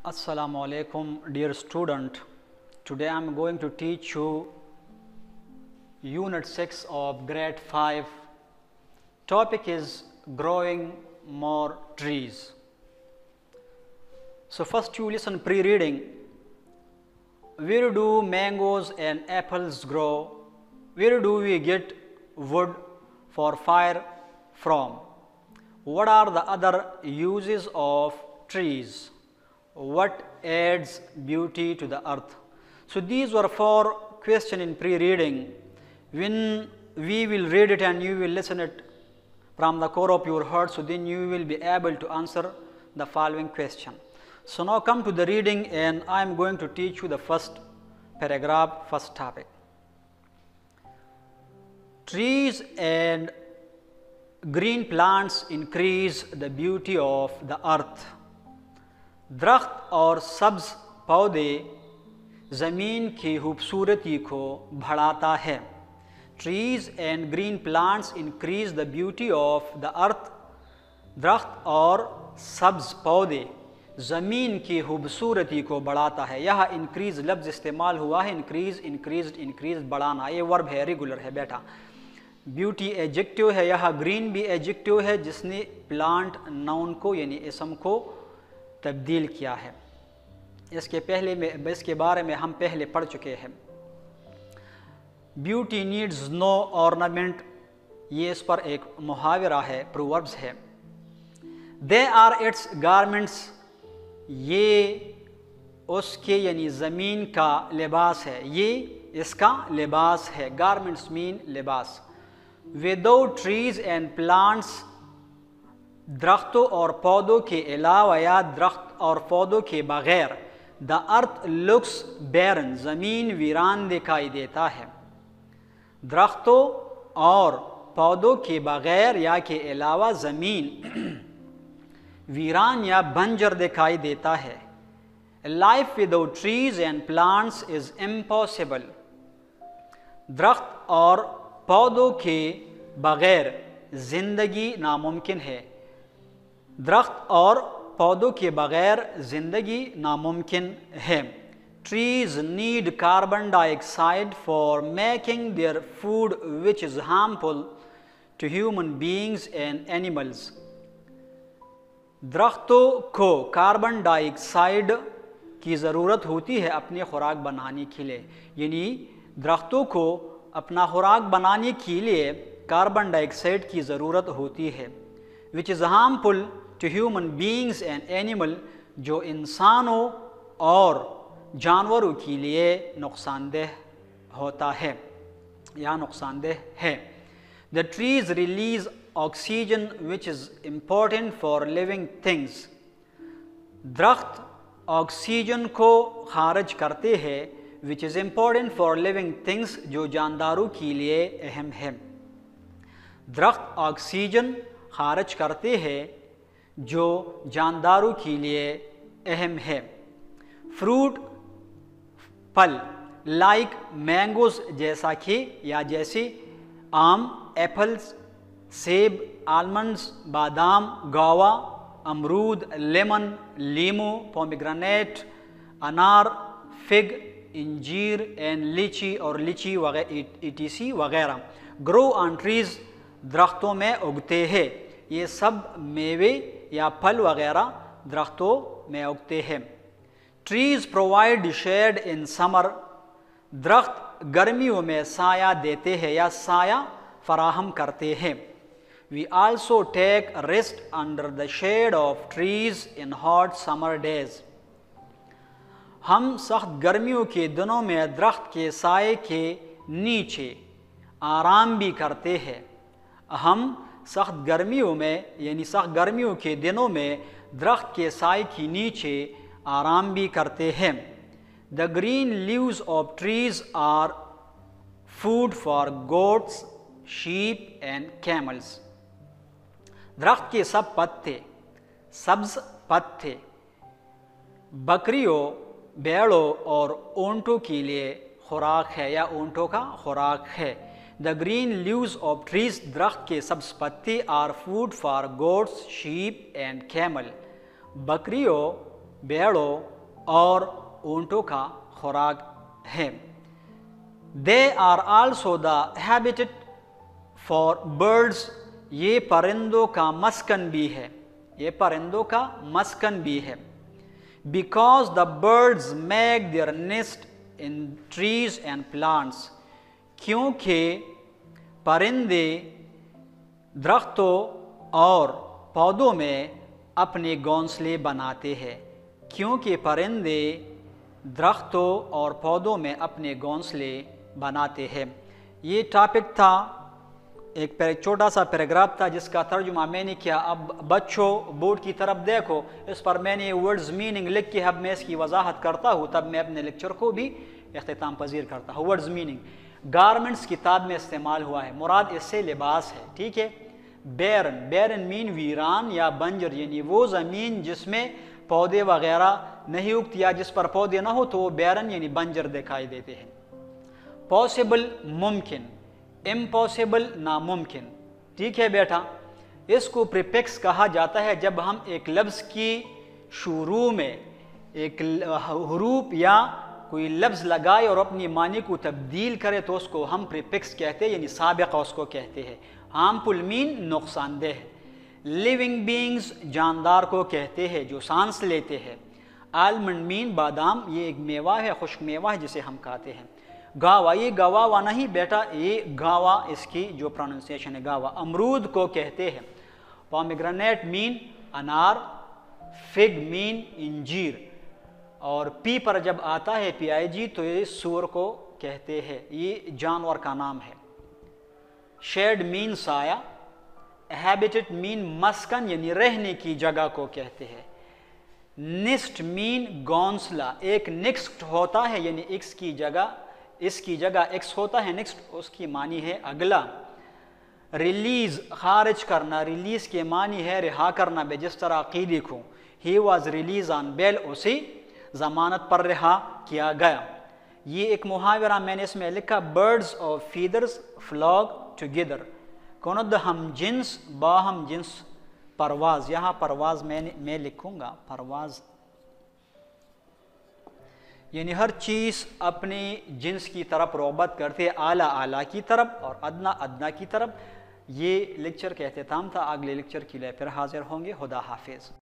Assalamu alaikum, dear student. Today I am going to teach you Unit 6 of Grade 5. Topic is growing more trees. So first you listen pre-reading. Where do mangoes and apples grow? Where do we get wood for fire from? What are the other uses of trees? What adds beauty to the earth? So these were 4 questions in pre-reading. When we will read it and you will listen it from the core of your heart, so then you will be able to answer the following question. So now come to the reading, and I am going to teach you the first paragraph, first topic. Trees and green plants increase the beauty of the earth. दरख्त और सब्ज पौधे ज़मीन की खूबसूरती को बढ़ाता है. Trees and green plants increase the beauty of the earth. दरख्त और सब्ज पौधे ज़मीन की खूबसूरती को बढ़ाता है. यह इंक्रीज़ लफ्ज़ इस्तेमाल हुआ है. इंक्रीज़ बढ़ाना, ये वर्ब है, रेगुलर है बेटा. ब्यूटी एडजेक्टिव है, यह ग्रीन भी एडजेक्टिव है जिसने प्लांट नाउन को यानी इसम को तब्दील किया है. इसके बारे में हम पहले पढ़ चुके हैं. ब्यूटी नीड्स नो ऑर्नामेंट, ये इस पर एक मुहावरा है, प्रोवर्ब्स है. दे आर इट्स गारमेंट्स, ये उसके यानी ज़मीन का लिबास है, ये इसका लिबास है. गारमेंट्स मीन लिबास. विदाउट ट्रीज एंड प्लांट्स, दरख्तों और पौधों के अलावा या दरख्त और पौधों के बगैर, द अर्थ लुक्स बैरन, ज़मीन वीरान दिखाई देता है. दरख्तों और पौधों के बगैर या के अलावा ज़मीन वीरान या बंजर दिखाई देता है. Life without trees and plants is impossible. दरख्त और पौधों के बगैर ज़िंदगी नामुमकिन है. दरख्त और पौधों के बगैर ज़िंदगी नामुमकिन है. Trees need carbon dioxide for making their food which is harmful to human beings and animals. दरख्तों को कार्बन डाइऑक्साइड की ज़रूरत होती है अपनी खुराक बनाने के लिए, यानी दरख्तों को अपना खुराक बनाने के लिए कार्बन डाइऑक्साइड की ज़रूरत होती है. Which is harmful to human beings and animal, जो इंसानों और जानवरों के लिए नुकसानदेह होता है या नुकसानदेह है. The trees release oxygen which is important for living things. दरख्त ऑक्सीजन को खारिज करते हैं, which is important for living things, जो जानदारों के लिए अहम है. दरख्त ऑक्सीजन खारिज करते हैं जो जानदारों के लिए अहम है. फ्रूट फल, लाइक मैंगोज, जैसा कि या जैसे आम, एप्पल्स, सेब, आलमंड्स, बादाम, गावा, अमरूद, लेमन, लीमू, पोमेग्रेनेट, अनार, फिग, इंजीर एंड लीची और लीची वगैरह ETC वगैरह. ग्रो ऑन ट्रीज, दरख्तों में उगते हैं. ये सब मेवे या फल वगैरह दरख्तों में उगते हैं. Trees provide shade in summer, दरख्त गर्मियों में साया देते हैं या साया फराहम करते हैं. We also take rest under the shade of trees in hot summer days. हम सख्त गर्मियों के दिनों में दरख्त के साए के नीचे आराम भी करते हैं. हम सख्त गर्मियों में यानी सख्त गर्मियों के दिनों में दरख्त के साए के नीचे आराम भी करते हैं. The green leaves of trees are food for goats, sheep and camels. दरख्त के सब पत्ते, सब्ज पत्ते बकरियों, भेड़ों और ऊँटों के लिए खुराक है या ऊँटों का खुराक है. The green leaves of trees, दरख्त के सब्ज पत्ते, are food for goats, sheep and camel, बकरियों, भेड़ों और ऊँटों का खुराक है। They are also the habitat for birds, ये परिंदों का मस्कन भी है, ये परिंदों का मस्कन भी है। Because the birds make their nest in trees and plants, क्योंकि परिंदे दरख्तों और पौधों में अपने घोंसले बनाते हैं, क्योंकि परिंदे दरख्तों और पौधों में अपने घोंसले बनाते हैं। ये टॉपिक था, एक छोटा सा पैराग्राफ था जिसका तर्जुमा मैंने किया। अब बच्चों बोर्ड की तरफ देखो, इस पर मैंने वर्ड्स मीनिंग लिख के अब मैं इसकी वजाहत करता हूँ, तब मैं अपने लेक्चर को भी इख्तिताम पजीर करता हूँ। वर्ड्स मीनिंग, गारमेंट्स किताब में इस्तेमाल हुआ है, मुराद इससे लिबास है, ठीक है। बैरन, बैरन मीन वीरान या बंजर, यानी वो ज़मीन जिसमें पौधे वगैरह नहीं उगती या जिस पर पौधे ना हो तो वो बैरन यानी बंजर दिखाई देते हैं। पॉसिबल मुमकिन, इम्पॉसिबल नामुमकिन, ठीक है बेटा। इसको प्रीफिक्स कहा जाता है जब हम एक लफ्ज़ की शुरू में एक हरूफ या कोई लफ्ज़ लगाए और अपनी मानी को तब्दील करे तो उसको हम प्रीफिक्स कहते हैं, यानी साबिक़ा उसको कहते हैं। हार्मफुल मीन नुकसानदेह, लिविंग बींग्स जानदार को कहते हैं जो सांस लेते हैं। आलमंड मीन बादाम, ये एक मेवा है, खुश्क मेवा है जिसे हम खाते हैं। गावा, ये गवावा नहीं बेटा, ये गावा इसकी जो प्रोनाउंसिएशन है गावा। अमरूद को कहते हैं। पोमेग्रेनेट मीन अनार, फिग मीन इंजीर, और पी पर जब आता है PIG तो ये सूअर को कहते हैं, ये जानवर का नाम है। शेड मीन साया, हैबिटेट मीन मस्कन यानी रहने की जगह को कहते हैं। निस्ट मीन घोंसला, एक निक्स्ट होता है यानी एक्स की जगह, इसकी जगह एक्स होता है निक्स्ट, उसकी मानी है अगला। रिलीज खारिज करना, रिलीज के मानी है रिहा करना। बे जिस तरह की लिखूं, he was release on bail, उसी जमानत पर रिहा किया गया। ये एक मुहावरा मैंने इसमें लिखा, birds of feathers flog together, कौन हम जिन्स बाहम जिन्स परवाज, यहाँ परवाज मैं लिखूंगा परवाज, यानी हर चीज़ अपनी जिन्स की तरफ रौबत करते, आला आला की तरफ और अदना अदना की तरफ। ये लेक्चर का एहतिताम था। अगले लेक्चर के लिए फिर हाजिर होंगे। खुदा हाफिज़।